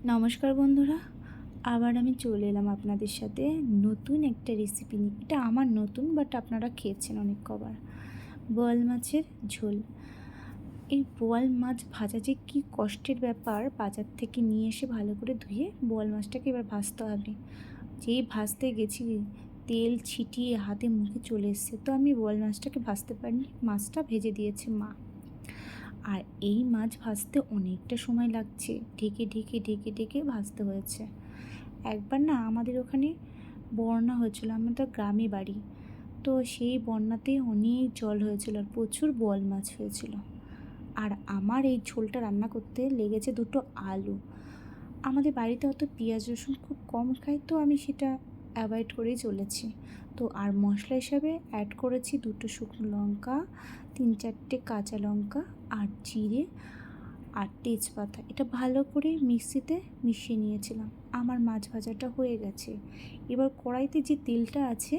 নমস্কার বন্ধুরা, আবার আমি চলে এলাম আপনাদের সাথে নতুন একটা রেসিপি নিয়ে। এটা আমার নতুন, বাট আপনারা খেয়েছেন অনেক কবার। বোয়াল মাছের ঝোল। এই বোয়াল মাছ ভাজা যে কী কষ্টের ব্যাপার। বাজার থেকে নিয়ে এসে ভালো করে ধুয়ে বোয়াল মাছটাকে এবার ভাজতে হবে। যেই ভাজতে গেছি তেল ছিটিয়ে হাতে মুখে চলে এসছে, তো আমি বোয়াল মাছটাকে ভাজতে পারিনি, মাছটা ভেজে দিয়েছে মা। আর এই মাছ ভাজতে অনেকটা সময় লাগছে, ঢেকে ঢেকে ঢেকে ঢেকে ভাজতে হয়েছে। একবার না আমাদের ওখানে বন্যা হয়েছিল, আমাদের গ্রামে বাড়ি, তো সেই বন্যাতে অনেক জল হয়েছিল আর প্রচুর বোয়াল মাছ হয়েছিল। আর আমার এই ঝোলটা রান্না করতে লেগেছে দুটো আলু। আমাদের বাড়িতে অত পেঁয়াজ রসুন খুব কম খাই, তো আমি সেটা অ্যাভয়েড করেই চলেছি। তো আর মশলা হিসাবে অ্যাড করেছি দুটো শুকনো লঙ্কা, 3-4টে কাঁচা লঙ্কা আর জিরে আর তেজপাতা। এটা ভালো করে মিক্সিতে মিশিয়ে নিয়েছিলাম। আমার মাছ ভাজাটা হয়ে গেছে। এবার কড়াইতে যে তেলটা আছে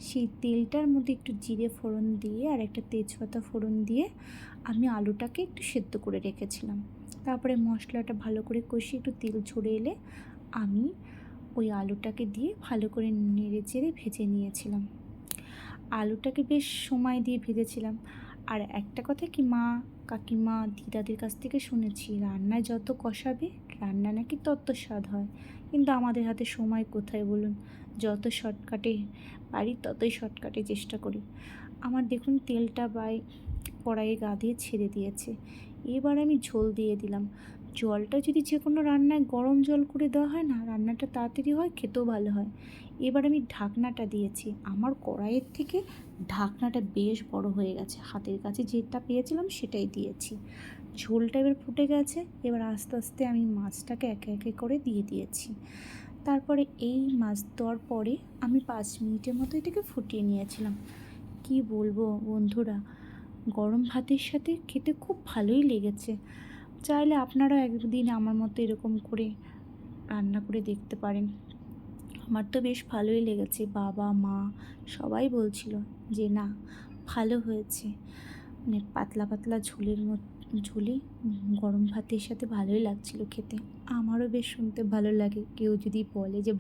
সেই তেলটার মধ্যে একটু জিরে ফোড়ন দিয়ে আর একটা তেজপাতা ফোড়ন দিয়ে আমি আলুটাকে একটু সেদ্ধ করে রেখেছিলাম। তারপরে মশলাটা ভালো করে কষিয়ে একটু তেল ঝরে এলে আমি ওই আলুটাকে দিয়ে ভালো করে নেড়ে চেড়ে ভেজে নিয়েছিলাম। আলুটাকে বেশ সময় দিয়ে ভেজেছিলাম। আর একটা কথা কি, মা কাকিমা দিদাদের কাছ থেকে শুনেছি রান্নায় যত কষাবে রান্না নাকি তত স্বাদ হয়। কিন্তু আমাদের হাতে সময় কোথায় বলুন, যত শর্টকাটে পারি ততই শর্টকাটে চেষ্টা করি। আমার দেখুন তেলটা কড়াইয়ে গা দিয়ে ছেড়ে দিয়েছে। এবার আমি ঝোল দিয়ে দিলাম। জলটা যদি যে কোনো রান্নায় গরম জল করে দেওয়া হয় না, রান্নাটা তাড়াতাড়ি হয়, খেতেও ভালো হয়। এবার আমি ঢাকনাটা দিয়েছি। আমার কড়াইয়ের থেকে ঢাকনাটা বেশ বড় হয়ে গেছে, হাতের কাছে যেটা পেয়েছিলাম সেটাই দিয়েছি। ঝোলটা এবার ফুটে গেছে। এবার আস্তে আস্তে আমি মাছটাকে একে একে করে দিয়ে দিয়েছি। তারপরে এই মাছ দেওয়ার পরে আমি 5 মিনিটের মতো এটাকে ফুটিয়ে নিয়েছিলাম। কি বলবো বন্ধুরা, গরম ভাতের সাথে খেতে খুব ভালোই লেগেছে। চাইলে আপনারা একদিন আমার মতো এরকম করে রান্না করে দেখতে পারেন। আমার তো বেশ ভালোই লেগেছে, বাবা মা সবাই বলছিল যে না, ভালো হয়েছে। মানে পাতলা পাতলা ঝোলে গরম ভাতের সাথে ভালোই লাগছিল খেতে। আমারও বেশ শুনতে ভালো লাগে কেউ যদি বলে যে